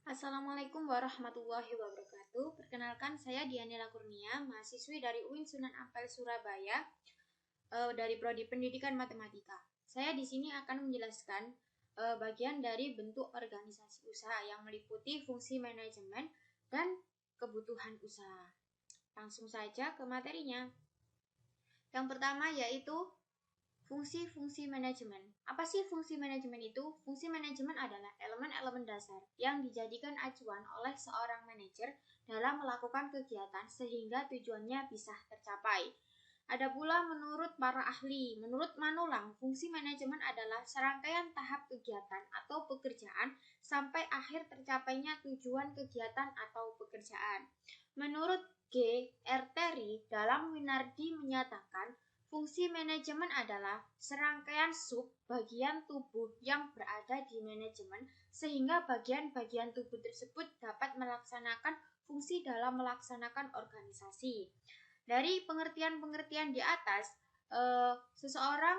Assalamualaikum warahmatullahi wabarakatuh. Perkenalkan, saya Dianela Kurnia, mahasiswi dari UIN Sunan Ampel Surabaya, dari Prodi Pendidikan Matematika. Saya di sini akan menjelaskan bagian dari bentuk organisasi usaha yang meliputi fungsi manajemen dan kebutuhan usaha. Langsung saja ke materinya. Yang pertama yaitu fungsi-fungsi manajemen. Apa sih fungsi manajemen itu? Fungsi manajemen adalah elemen-elemen dasar yang dijadikan acuan oleh seorang manajer dalam melakukan kegiatan sehingga tujuannya bisa tercapai. Ada pula menurut para ahli, menurut Manulang, fungsi manajemen adalah serangkaian tahap kegiatan atau pekerjaan sampai akhir tercapainya tujuan kegiatan atau pekerjaan. Menurut G. R. Terry, dalam Winardi menyatakan, fungsi manajemen adalah serangkaian sub bagian tubuh yang berada di manajemen sehingga bagian-bagian tubuh tersebut dapat melaksanakan fungsi dalam melaksanakan organisasi. Dari pengertian-pengertian di atas, seseorang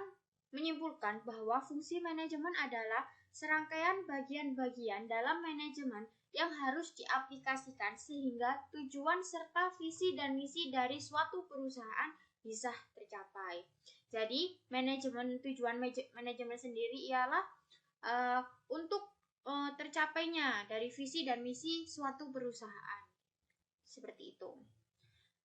menyimpulkan bahwa fungsi manajemen adalah serangkaian bagian-bagian dalam manajemen yang harus diaplikasikan sehingga tujuan serta visi dan misi dari suatu perusahaan bisa tercapai. Jadi, tujuan manajemen sendiri ialah untuk tercapainya dari visi dan misi suatu perusahaan. Seperti itu.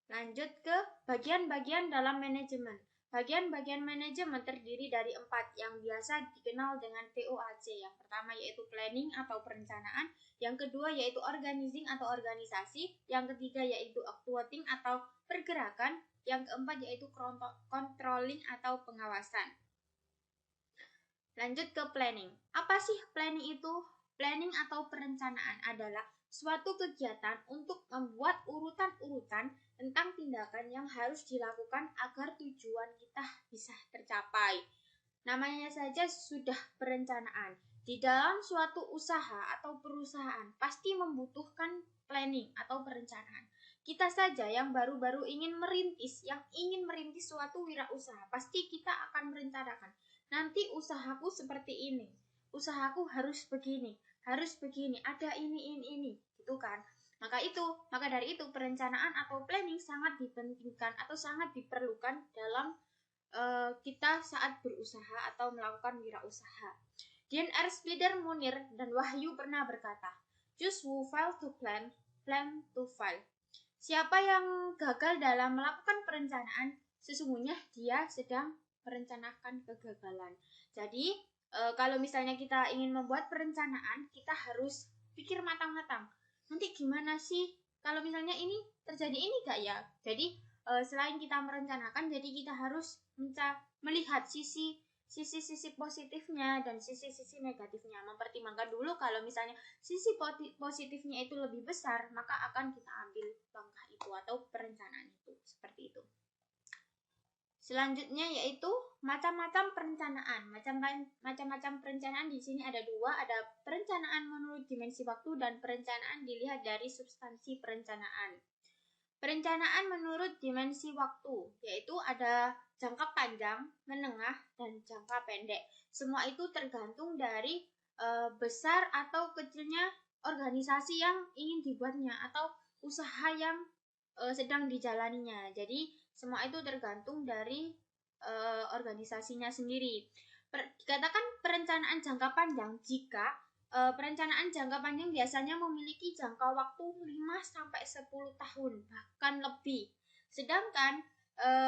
Lanjut ke bagian-bagian dalam manajemen. Bagian-bagian manajemen terdiri dari 4 yang biasa dikenal dengan POAC. Yang pertama yaitu planning atau perencanaan, yang kedua yaitu organizing atau organisasi, yang ketiga yaitu actuating atau pergerakan, yang keempat yaitu controlling atau pengawasan. Lanjut ke planning. Apa sih planning itu? Planning atau perencanaan adalah suatu kegiatan untuk membuat urutan-urutan tentang tindakan yang harus dilakukan agar tujuan kita bisa tercapai. Namanya saja sudah perencanaan. Di dalam suatu usaha atau perusahaan pasti membutuhkan planning atau perencanaan. Kita saja yang baru-baru ingin merintis suatu wirausaha, pasti kita akan merencanakan. Nanti usahaku seperti ini, usahaku harus begini, ada ini, gitu kan? Maka dari itu perencanaan atau planning sangat dipentingkan atau sangat diperlukan dalam kita saat berusaha atau melakukan wirausaha. Dean R. Spider Munir dan Wahyu pernah berkata, "Choose who fail to plan, plan to fail." Siapa yang gagal dalam melakukan perencanaan, sesungguhnya dia sedang merencanakan kegagalan. Jadi, kalau misalnya kita ingin membuat perencanaan, kita harus pikir matang-matang. Nanti gimana sih kalau misalnya ini terjadi ini gak ya? Jadi, selain kita merencanakan, jadi kita harus melihat sisi positifnya dan sisi negatifnya. Mempertimbangkan dulu kalau misalnya sisi positifnya itu lebih besar, maka akan kita ambil langkah itu atau perencanaan itu. Seperti itu. Selanjutnya yaitu macam-macam perencanaan. Macam-macam perencanaan di sini ada 2, ada perencanaan menurut dimensi waktu dan perencanaan dilihat dari substansi perencanaan. Perencanaan menurut dimensi waktu, yaitu ada jangka panjang, menengah, dan jangka pendek. Semua itu tergantung dari besar atau kecilnya organisasi yang ingin dibuatnya atau usaha yang sedang dijalaninya. Jadi semua itu tergantung dari organisasinya sendiri. Dikatakan perencanaan jangka panjang jika perencanaan jangka panjang biasanya memiliki jangka waktu 5-10 tahun, bahkan lebih. Sedangkan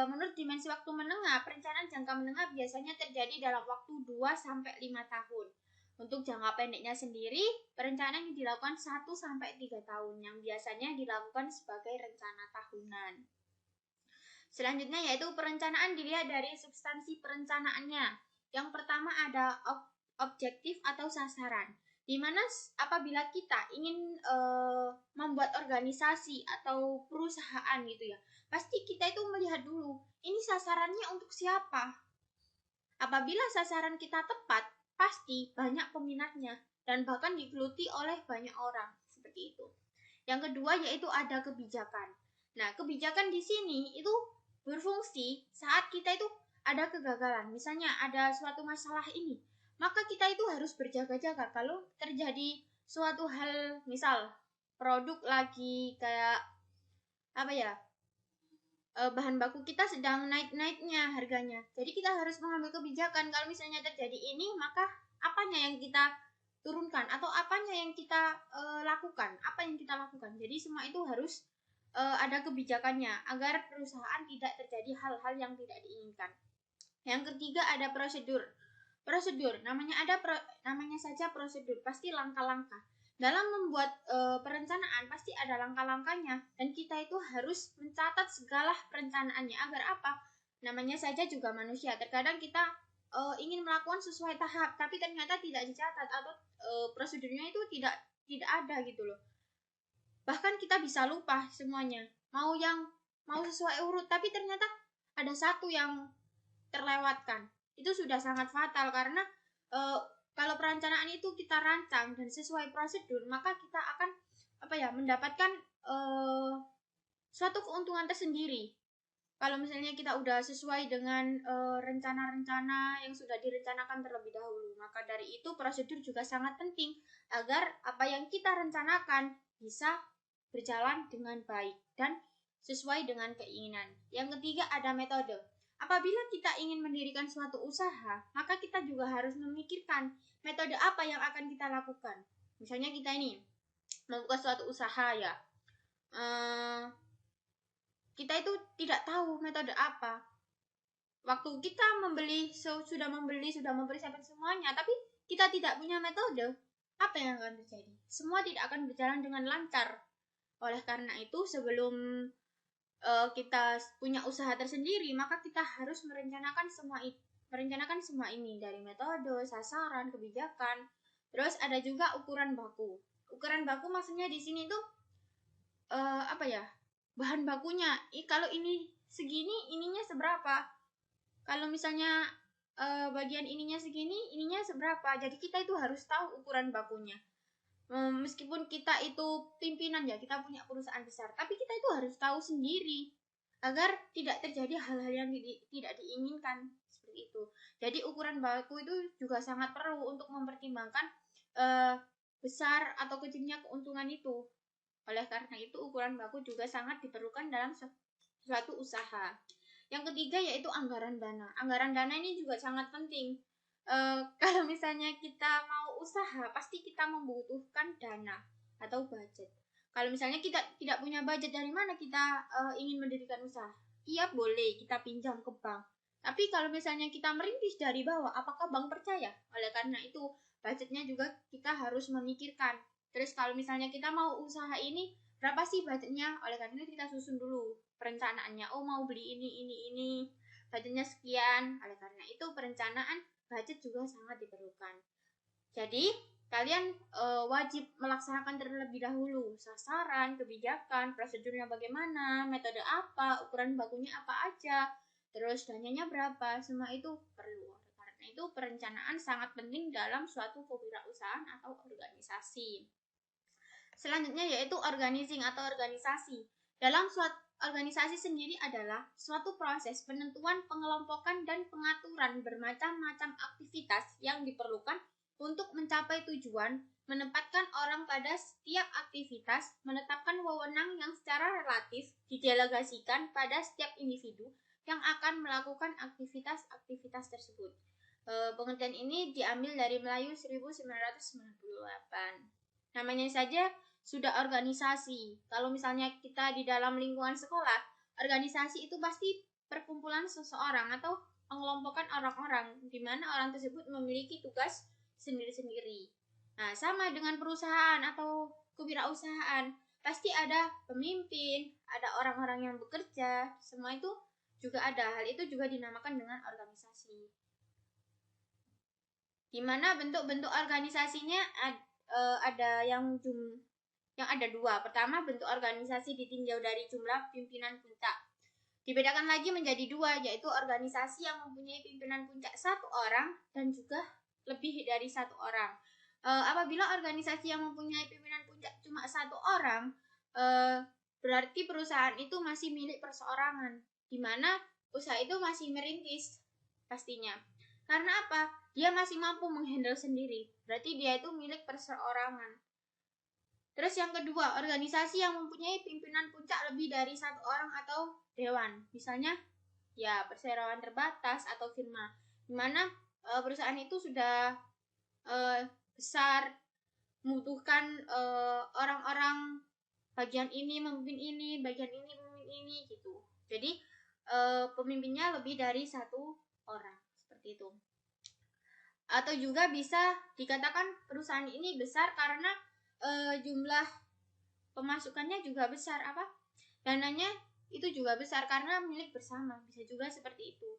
menurut dimensi waktu menengah, perencanaan jangka menengah biasanya terjadi dalam waktu 2-5 tahun. Untuk jangka pendeknya sendiri, perencanaan yang dilakukan 1-3 tahun, yang biasanya dilakukan sebagai rencana tahunan. Selanjutnya yaitu perencanaan dilihat dari substansi perencanaannya. Yang pertama ada objektif atau sasaran, di mana apabila kita ingin membuat organisasi atau perusahaan gitu ya, pasti kita itu melihat dulu, ini sasarannya untuk siapa. Apabila sasaran kita tepat, pasti banyak peminatnya dan bahkan digeluti oleh banyak orang, seperti itu. Yang kedua yaitu ada kebijakan. Nah, kebijakan di sini itu berfungsi saat kita itu ada kegagalan. Misalnya ada suatu masalah ini, maka kita itu harus berjaga-jaga. Kalau terjadi suatu hal, misal produk lagi kayak apa ya, bahan baku kita sedang naik-naiknya harganya. Jadi kita harus mengambil kebijakan, kalau misalnya terjadi ini, maka apanya yang kita turunkan atau apanya yang kita lakukan, apa yang kita lakukan. Jadi semua itu harus ada kebijakannya agar perusahaan tidak terjadi hal-hal yang tidak diinginkan. Yang ketiga ada prosedur. Prosedur, namanya saja prosedur, pasti langkah-langkah. Dalam membuat perencanaan pasti ada langkah-langkahnya, dan kita itu harus mencatat segala perencanaannya agar apa? Namanya saja juga manusia. Terkadang kita ingin melakukan sesuai tahap, tapi ternyata tidak dicatat atau prosedurnya itu tidak ada gitu loh. Bahkan kita bisa lupa semuanya. Mau sesuai urut, tapi ternyata ada satu yang terlewatkan. Itu sudah sangat fatal karena kalau perencanaan itu kita rancang dan sesuai prosedur, maka kita akan mendapatkan suatu keuntungan tersendiri. Kalau misalnya kita udah sesuai dengan rencana-rencana yang sudah direncanakan terlebih dahulu, maka dari itu prosedur juga sangat penting agar apa yang kita rencanakan bisa berjalan dengan baik dan sesuai dengan keinginan. Yang ketiga ada metode. Apabila kita ingin mendirikan suatu usaha, maka kita juga harus memikirkan metode apa yang akan kita lakukan. Misalnya kita ini membuka suatu usaha ya, kita itu tidak tahu metode apa. Waktu kita sudah mempersiapkan semuanya, tapi kita tidak punya metode, apa yang akan terjadi? Semua tidak akan berjalan dengan lancar. Oleh karena itu, sebelum kita punya usaha tersendiri, maka kita harus merencanakan semua ini dari metode, sasaran, kebijakan. Terus ada juga ukuran baku. Ukuran baku maksudnya di sini tuh bahan bakunya. Kalau ini segini, ininya seberapa? Kalau misalnya bagian ininya segini, ininya seberapa? Jadi kita itu harus tahu ukuran bakunya. Meskipun kita itu pimpinan ya, kita punya perusahaan besar, tapi kita itu harus tahu sendiri agar tidak terjadi hal-hal yang tidak diinginkan seperti itu. Jadi ukuran baku itu juga sangat perlu untuk mempertimbangkan besar atau kecilnya keuntungan itu. Oleh karena itu ukuran baku juga sangat diperlukan dalam suatu usaha. Yang ketiga yaitu anggaran dana. Anggaran dana ini juga sangat penting. Kalau misalnya kita mau usaha, pasti kita membutuhkan dana atau budget. Kalau misalnya kita tidak punya budget, dari mana kita ingin mendirikan usaha? Iya, boleh kita pinjam ke bank. Tapi kalau misalnya kita merintis dari bawah, apakah bank percaya? Oleh karena itu, budgetnya juga kita harus memikirkan. Terus kalau misalnya kita mau usaha ini, berapa sih budgetnya? Oleh karena itu kita susun dulu perencanaannya. Oh, mau beli ini. Budgetnya sekian. Oleh karena itu perencanaan budget juga sangat diperlukan. Jadi, kalian wajib melaksanakan terlebih dahulu sasaran, kebijakan, prosedurnya bagaimana, metode apa, ukuran bakunya apa aja, terus dananya berapa, semua itu perlu. Karena itu perencanaan sangat penting dalam suatu kewirausahaan atau organisasi. Selanjutnya yaitu organizing atau organisasi. Dalam suatu organisasi sendiri adalah suatu proses penentuan, pengelompokan, dan pengaturan bermacam-macam aktivitas yang diperlukan untuk mencapai tujuan, menempatkan orang pada setiap aktivitas, menetapkan wewenang yang secara relatif didelegasikan pada setiap individu yang akan melakukan aktivitas-aktivitas tersebut. Pengertian ini diambil dari Melayu 1998. Namanya saja sudah organisasi. Kalau misalnya kita di dalam lingkungan sekolah, organisasi itu pasti perkumpulan seseorang atau pengelompokan orang-orang, di mana orang tersebut memiliki tugas sendiri-sendiri. Nah, sama dengan perusahaan atau kewirausahaan, pasti ada pemimpin, ada orang-orang yang bekerja, semua itu juga ada. Hal itu juga dinamakan dengan organisasi. Di mana bentuk-bentuk organisasinya ada yang ada dua. Pertama, bentuk organisasi ditinjau dari jumlah pimpinan puncak. Dibedakan lagi menjadi dua, yaitu organisasi yang mempunyai pimpinan puncak satu orang dan juga lebih dari satu orang. Apabila organisasi yang mempunyai pimpinan puncak cuma satu orang, berarti perusahaan itu masih milik perseorangan, di mana usaha itu masih merintis pastinya. Karena apa? Dia masih mampu menghandle sendiri, berarti dia itu milik perseorangan. Terus yang kedua, organisasi yang mempunyai pimpinan puncak lebih dari 1 orang atau dewan. Misalnya, ya perseroan terbatas atau firma, di mana perusahaan itu sudah besar, membutuhkan orang-orang bagian ini memimpin ini, bagian ini memimpin ini gitu. Jadi pemimpinnya lebih dari 1 orang, seperti itu. Atau juga bisa dikatakan perusahaan ini besar karena jumlah pemasukannya juga besar, dananya itu juga besar karena milik bersama, bisa juga seperti itu.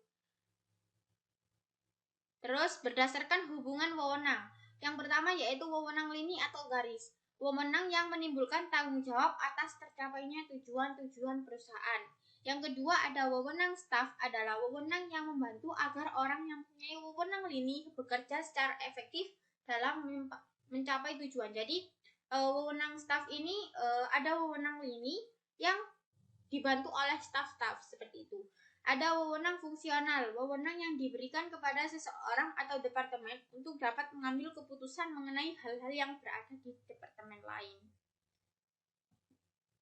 Terus berdasarkan hubungan wewenang, yang pertama yaitu wewenang lini atau garis, wewenang yang menimbulkan tanggung jawab atas tercapainya tujuan-tujuan perusahaan. Yang kedua ada wewenang staf, adalah wewenang yang membantu agar orang yang punya wewenang lini bekerja secara efektif dalam mencapai tujuan. Jadi wewenang staf ini ada wewenang lini yang dibantu oleh staf-staf, seperti itu. Ada wewenang fungsional, wewenang yang diberikan kepada seseorang atau departemen untuk dapat mengambil keputusan mengenai hal-hal yang berada di departemen lain.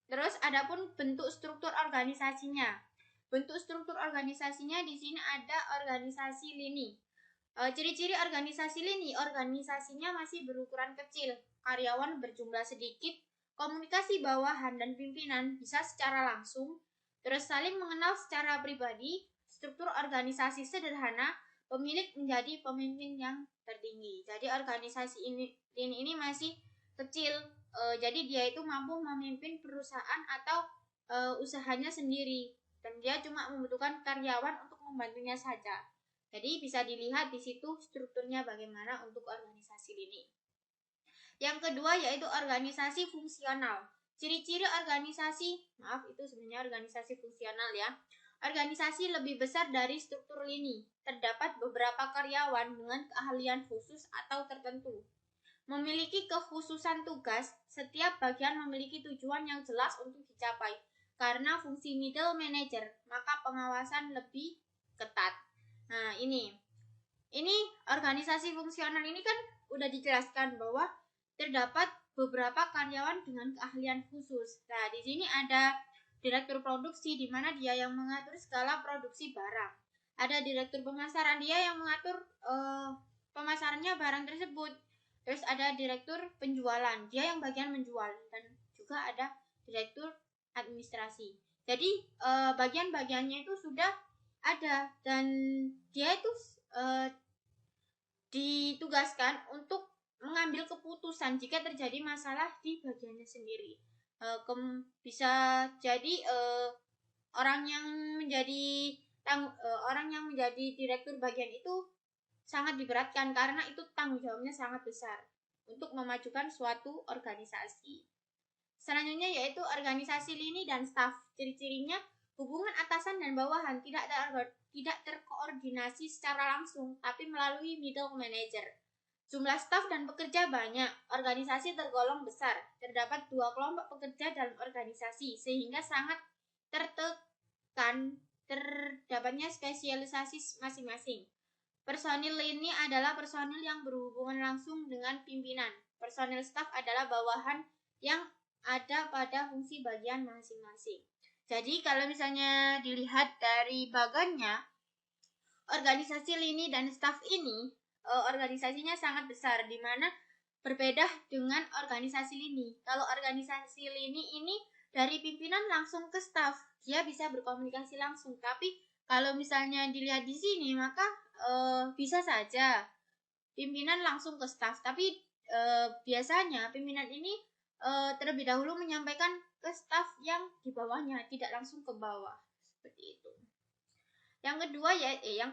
Terus adapun bentuk struktur organisasinya. Bentuk struktur organisasinya di sini ada organisasi lini. Ciri-ciri organisasi lini, organisasinya masih berukuran kecil, karyawan berjumlah sedikit, komunikasi bawahan dan pimpinan bisa secara langsung, terus saling mengenal secara pribadi, struktur organisasi sederhana, pemilik menjadi pemimpin yang tertinggi. Jadi organisasi ini masih kecil, jadi dia itu mampu memimpin perusahaan atau usahanya sendiri, dan dia cuma membutuhkan karyawan untuk membantunya saja. Jadi bisa dilihat di situ strukturnya bagaimana untuk organisasi lini. Yang kedua yaitu organisasi fungsional. Ciri-ciri organisasi, itu sebenarnya organisasi fungsional ya. Organisasi lebih besar dari struktur lini. Terdapat beberapa karyawan dengan keahlian khusus atau tertentu. Memiliki kekhususan tugas, setiap bagian memiliki tujuan yang jelas untuk dicapai. Karena fungsi middle manager, maka pengawasan lebih ketat. Nah, ini organisasi fungsional ini kan udah dijelaskan bahwa terdapat beberapa karyawan dengan keahlian khusus. Nah, di sini ada direktur produksi, di mana dia yang mengatur skala produksi barang. Ada direktur pemasaran, dia yang mengatur pemasarannya barang tersebut. Terus ada direktur penjualan, dia yang bagian menjual, dan juga ada direktur administrasi. Jadi bagian-bagiannya itu sudah ada, dan dia itu ditugaskan untuk mengambil keputusan jika terjadi masalah di bagiannya sendiri. Bisa jadi orang yang menjadi direktur bagian itu sangat diberatkan karena itu tanggung jawabnya sangat besar untuk memajukan suatu organisasi. Selanjutnya yaitu organisasi lini dan staf. Ciri-cirinya hubungan atasan dan bawahan tidak terkoordinasi secara langsung, tapi melalui middle manager. Jumlah staf dan pekerja banyak, organisasi tergolong besar. Terdapat 2 kelompok pekerja dalam organisasi, sehingga sangat tertekan terdapatnya spesialisasi masing-masing. Personil lini adalah personil yang berhubungan langsung dengan pimpinan. Personil staf adalah bawahan yang ada pada fungsi bagian masing-masing. Jadi kalau misalnya dilihat dari bagannya, organisasi lini dan staf ini organisasinya sangat besar, di mana berbeda dengan organisasi lini. Kalau organisasi lini ini dari pimpinan langsung ke staf, dia bisa berkomunikasi langsung. Tapi kalau misalnya dilihat di sini, maka bisa saja pimpinan langsung ke staf. Tapi biasanya pimpinan ini terlebih dahulu menyampaikan ke staf yang di bawahnya, tidak langsung ke bawah, seperti itu. Yang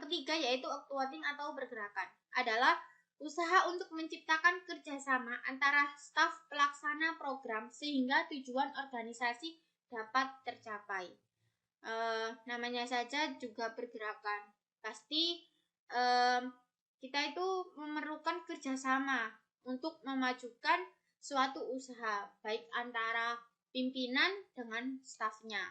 ketiga yaitu actuating atau pergerakan, adalah usaha untuk menciptakan kerjasama antara staf pelaksana program sehingga tujuan organisasi dapat tercapai. Namanya saja juga pergerakan. Pasti kita itu memerlukan kerjasama untuk memajukan suatu usaha, baik antara pimpinan dengan stafnya.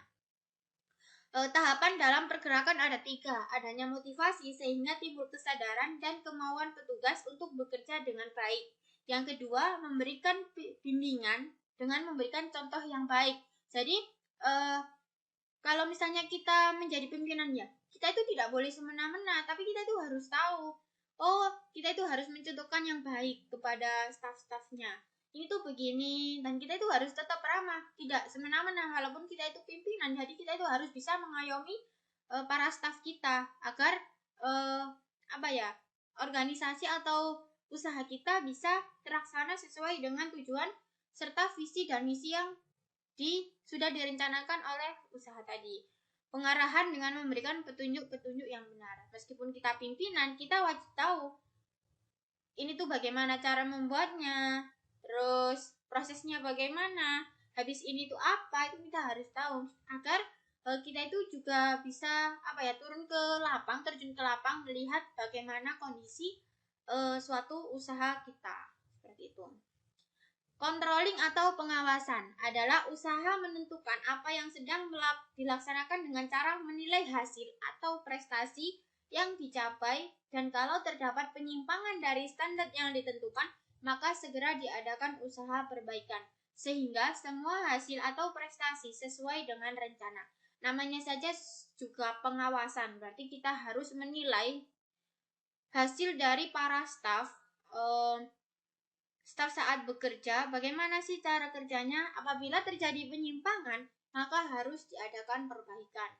Tahapan dalam pergerakan ada 3, adanya motivasi sehingga timbul kesadaran dan kemauan petugas untuk bekerja dengan baik. Yang kedua, memberikan bimbingan dengan memberikan contoh yang baik. Jadi kalau misalnya kita menjadi pimpinan ya, kita itu tidak boleh semena-mena, tapi kita itu harus tahu, oh kita itu harus mencontohkan yang baik kepada staf-stafnya. Ini tuh begini, dan kita itu harus tetap ramah, tidak semena-mena walaupun kita itu pimpinan. Jadi kita itu harus bisa mengayomi para staf kita agar organisasi atau usaha kita bisa terlaksana sesuai dengan tujuan serta visi dan misi yang sudah direncanakan oleh usaha tadi. Pengarahan dengan memberikan petunjuk-petunjuk yang benar. Meskipun kita pimpinan, kita wajib tahu ini tuh bagaimana cara membuatnya, terus prosesnya bagaimana, habis ini tuh apa, itu kita harus tahu agar kita itu juga bisa terjun ke lapang melihat bagaimana kondisi suatu usaha kita. Seperti itu. Controlling atau pengawasan adalah usaha menentukan apa yang sedang dilaksanakan dengan cara menilai hasil atau prestasi yang dicapai, dan kalau terdapat penyimpangan dari standar yang ditentukan, maka segera diadakan usaha perbaikan, sehingga semua hasil atau prestasi sesuai dengan rencana. Namanya saja juga pengawasan, berarti kita harus menilai hasil dari para staf saat bekerja, bagaimana sih cara kerjanya. Apabila terjadi penyimpangan, maka harus diadakan perbaikan.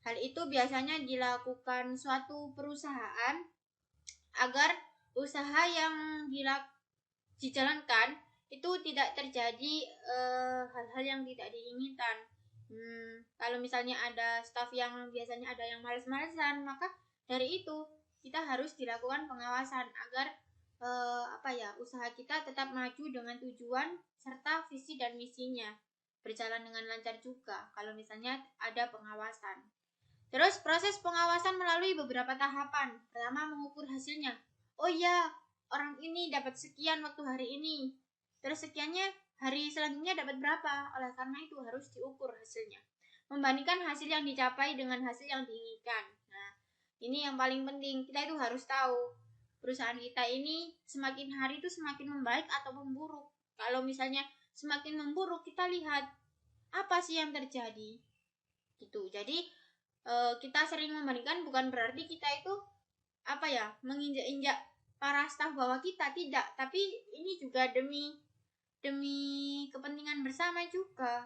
Hal itu biasanya dilakukan suatu perusahaan agar usaha yang dijalankan itu tidak terjadi hal-hal yang tidak diinginkan. Kalau misalnya ada staf yang biasanya ada yang malas-malasan, maka dari itu kita harus dilakukan pengawasan agar usaha kita tetap maju dengan tujuan serta visi dan misinya berjalan dengan lancar juga kalau misalnya ada pengawasan. Terus proses pengawasan melalui beberapa tahapan. Pertama, mengukur hasilnya. Oh iya, orang ini dapat sekian waktu hari ini, terus sekiannya hari selanjutnya dapat berapa. Oleh karena itu harus diukur hasilnya, membandingkan hasil yang dicapai dengan hasil yang diinginkan. Nah, ini yang paling penting, kita itu harus tahu perusahaan kita ini semakin hari itu semakin membaik atau memburuk. Kalau misalnya semakin memburuk, kita lihat apa sih yang terjadi gitu. Jadi kita sering membandingkan bukan berarti kita itu menginjak-injak para staf bawah kita, tidak, tapi ini juga demi kepentingan bersama juga.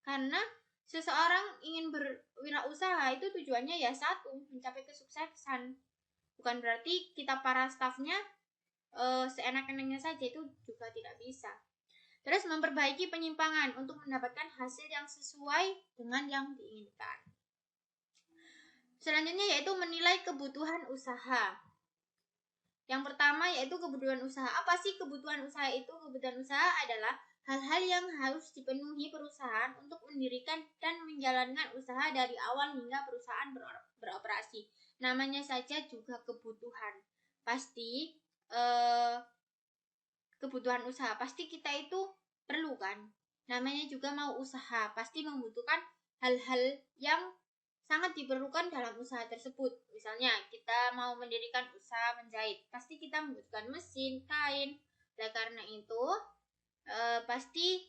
Karena seseorang ingin berwirausaha itu tujuannya ya satu, mencapai kesuksesan. Bukan berarti kita para stafnya seenak-enaknya saja, itu juga tidak bisa. Terus memperbaiki penyimpangan untuk mendapatkan hasil yang sesuai dengan yang diinginkan. Selanjutnya yaitu menilai kebutuhan usaha. Yang pertama yaitu kebutuhan usaha. Apa sih kebutuhan usaha itu? Kebutuhan usaha adalah hal-hal yang harus dipenuhi perusahaan untuk mendirikan dan menjalankan usaha dari awal hingga perusahaan beroperasi. Namanya saja juga kebutuhan. Pasti kebutuhan usaha, pasti kita itu perlu kan. Namanya juga mau usaha, pasti membutuhkan hal-hal yang sangat diperlukan dalam usaha tersebut. Misalnya kita mau mendirikan usaha menjahit, pasti kita membutuhkan mesin, kain. Oleh karena itu pasti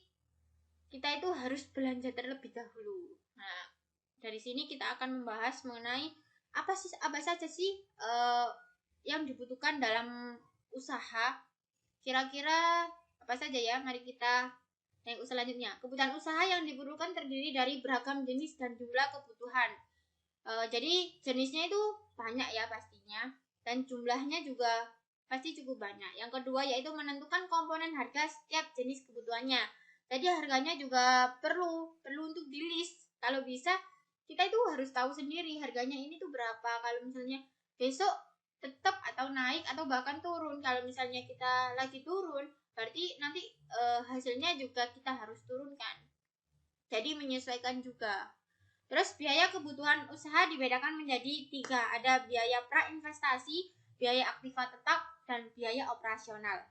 kita itu harus belanja terlebih dahulu. Nah, dari sini kita akan membahas mengenai apa saja sih yang dibutuhkan dalam usaha. Kira-kira apa saja ya? Mari kita yang selanjutnya. Kebutuhan usaha yang diperlukan terdiri dari beragam jenis dan jumlah kebutuhan. Jadi jenisnya itu banyak ya pastinya, dan jumlahnya juga pasti cukup banyak. Yang kedua yaitu menentukan komponen harga setiap jenis kebutuhannya. Jadi harganya juga perlu untuk di list. Kalau bisa kita itu harus tahu sendiri harganya ini tuh berapa. Kalau misalnya besok tetap atau naik atau bahkan turun. Kalau misalnya kita lagi turun, berarti nanti hasilnya juga kita harus turunkan. Jadi menyesuaikan juga. Terus biaya kebutuhan usaha dibedakan menjadi 3. Ada biaya prainvestasi, biaya aktiva tetap, dan biaya operasional.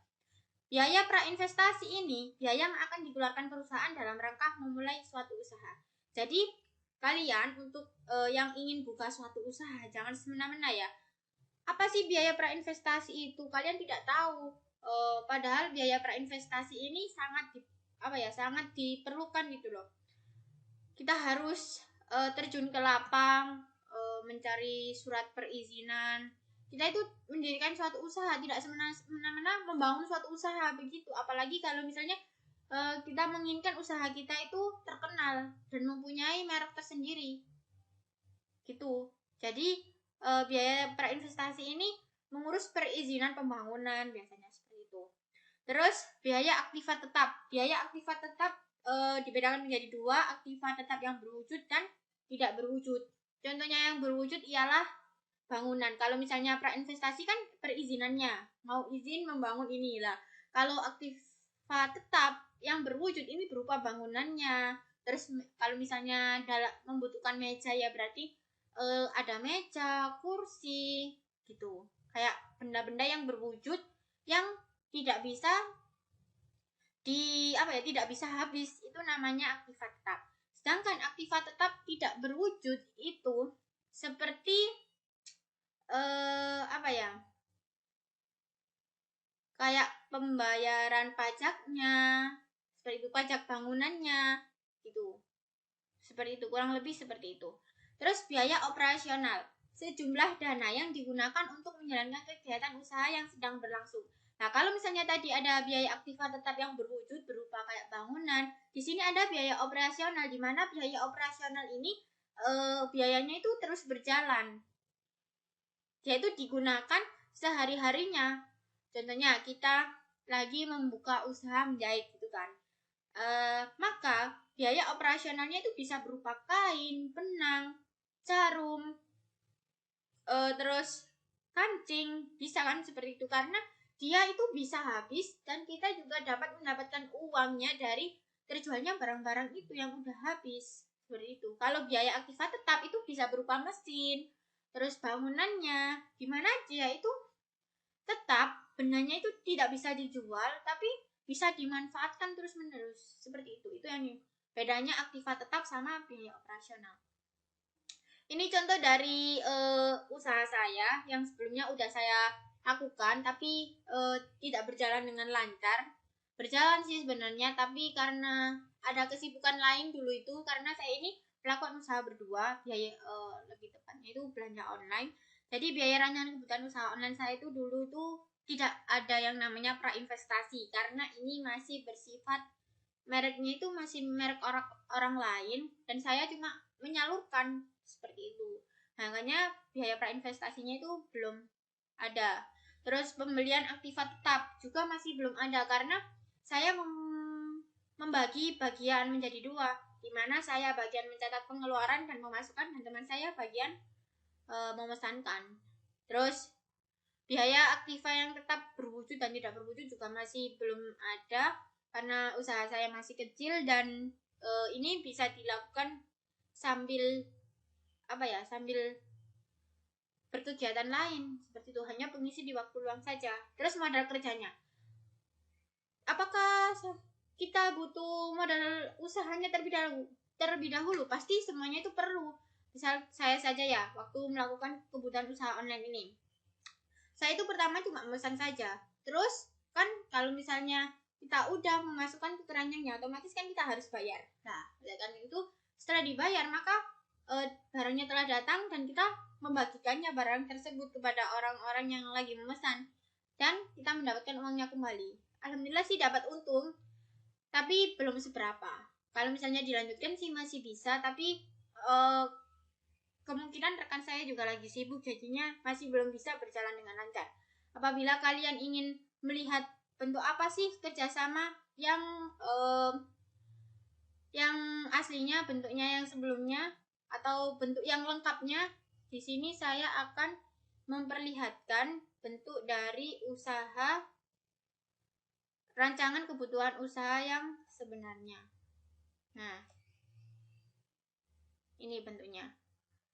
Biaya prainvestasi ini biaya yang akan dikeluarkan perusahaan dalam rangka memulai suatu usaha. Jadi kalian untuk yang ingin buka suatu usaha jangan semena-mena ya. Apa sih biaya prainvestasi itu? Kalian tidak tahu. Padahal biaya prainvestasi ini sangat sangat diperlukan gitu loh. Kita harus terjun ke lapang, mencari surat perizinan. Kita itu mendirikan suatu usaha, tidak semena-mena membangun suatu usaha begitu. Apalagi kalau misalnya kita menginginkan usaha kita itu terkenal dan mempunyai merek tersendiri gitu. Jadi biaya prainvestasi ini mengurus perizinan pembangunan biasanya seperti itu. Terus biaya aktiva tetap. Biaya aktiva tetap dibedakan menjadi dua, aktiva tetap yang berwujud dan tidak berwujud. Contohnya yang berwujud ialah bangunan. Kalau misalnya prainvestasi kan perizinannya, mau izin membangun inilah. Kalau aktiva tetap yang berwujud ini berupa bangunannya. Terus kalau misalnya membutuhkan meja ya berarti ada meja, kursi gitu. Kayak benda-benda yang berwujud yang tidak bisa tidak bisa habis, itu namanya aktiva tetap. Sedangkan aktiva tetap tidak berwujud itu seperti kayak pembayaran pajaknya, seperti itu, pajak bangunannya gitu. Seperti itu, kurang lebih seperti itu. Terus biaya operasional, sejumlah dana yang digunakan untuk menjalankan kegiatan usaha yang sedang berlangsung. Nah, kalau misalnya tadi ada biaya aktiva tetap yang berwujud berupa kayak bangunan, di sini ada biaya operasional, di mana biaya operasional ini biayanya itu terus berjalan, yaitu digunakan sehari-harinya. Contohnya kita lagi membuka usaha menjahit gitu kan, maka biaya operasionalnya itu bisa berupa kain, benang, jarum, terus kancing, bisa kan seperti itu, karena dia itu bisa habis dan kita juga dapat mendapatkan uangnya dari terjualnya barang-barang itu yang udah habis. Seperti itu. Kalau biaya aktiva tetap itu bisa berupa mesin, terus bangunannya, gimana dia itu tetap bendanya itu tidak bisa dijual tapi bisa dimanfaatkan terus-menerus. Seperti itu. Itu yang bedanya aktiva tetap sama biaya operasional. Ini contoh dari usaha saya yang sebelumnya udah saya lakukan tapi tidak berjalan dengan lancar. Berjalan sih sebenarnya, tapi karena ada kesibukan lain dulu itu, karena saya ini melakukan usaha berdua, biaya lebih tepatnya itu belanja online. Jadi biaya rancangan kebutuhan usaha online saya itu dulu itu tidak ada yang namanya prainvestasi, karena ini masih bersifat mereknya itu masih merek orang lain dan saya cuma menyalurkan seperti itu. Makanya biaya prainvestasinya itu belum ada. Terus pembelian aktiva tetap juga masih belum ada karena saya membagi bagian menjadi dua, di mana saya bagian mencatat pengeluaran dan memasukkan dan teman saya bagian memesankan. Terus biaya aktiva yang tetap berwujud dan tidak berwujud juga masih belum ada karena usaha saya masih kecil dan ini bisa dilakukan sambil sambil berkegiatan lain seperti itu, hanya pengisi di waktu luang saja. Terus modal kerjanya, apakah kita butuh modal usahanya terlebih dahulu? Pasti semuanya itu perlu. Misal saya saja ya, waktu melakukan kebutuhan usaha online ini, saya itu pertama cuma memesan saja. Terus kan kalau misalnya kita udah memasukkan ke keranjangnya, otomatis kan kita harus bayar. Nah, kan itu setelah dibayar maka barangnya telah datang dan kita membagikannya barang tersebut kepada orang-orang yang lagi memesan dan kita mendapatkan uangnya kembali. Alhamdulillah sih dapat untung, tapi belum seberapa. Kalau misalnya dilanjutkan sih masih bisa, tapi kemungkinan rekan saya juga lagi sibuk, jadinya masih belum bisa berjalan dengan lancar. Apabila kalian ingin melihat bentuk apa sih kerjasama yang aslinya, bentuknya yang sebelumnya, atau bentuk yang lengkapnya, di sini saya akan memperlihatkan bentuk dari usaha rancangan kebutuhan usaha yang sebenarnya. Nah, ini bentuknya.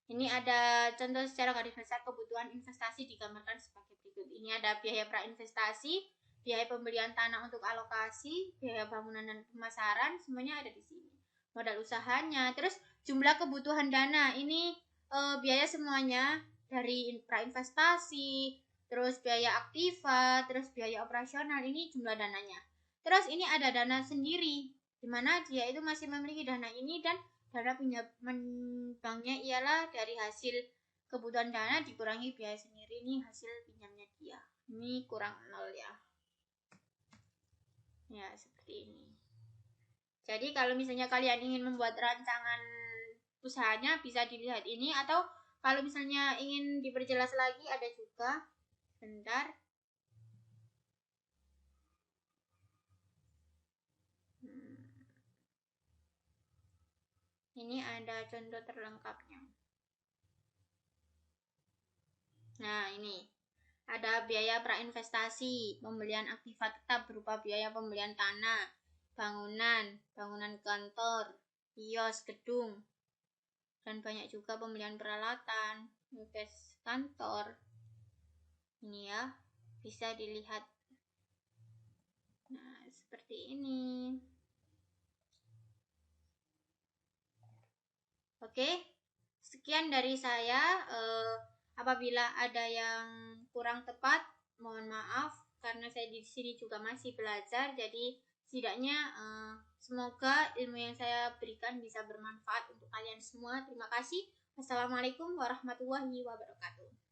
Ini ada contoh secara garis besar kebutuhan investasi digambarkan sebagai berikut. Ini ada biaya prainvestasi, biaya pembelian tanah untuk alokasi, biaya bangunan dan pemasaran, semuanya ada di sini. Modal usahanya, terus jumlah kebutuhan dana, ini biaya semuanya dari prainvestasi, terus biaya aktiva, terus biaya operasional, ini jumlah dananya. Terus ini ada dana sendiri. dimana dia itu masih memiliki dana ini dan dana pinjaman banknya ialah dari hasil kebutuhan dana dikurangi biaya sendiri, ini hasil pinjamnya dia. Ini kurang 0 ya. Ya, seperti ini. Jadi kalau misalnya kalian ingin membuat rancangan usahanya bisa dilihat ini, atau kalau misalnya ingin diperjelas lagi ada juga. Bentar. Ini ada contoh terlengkapnya. Nah, ini ada biaya prainvestasi, pembelian aktiva tetap berupa biaya pembelian tanah, bangunan kantor, kios, gedung, dan banyak juga pembelian peralatan, gas kantor. Ini ya, bisa dilihat. Nah, seperti ini. Oke, sekian dari saya. Apabila ada yang kurang tepat, mohon maaf karena saya di sini juga masih belajar. Jadi setidaknya semoga ilmu yang saya berikan bisa bermanfaat untuk kalian semua. Terima kasih. Wassalamualaikum warahmatullahi wabarakatuh.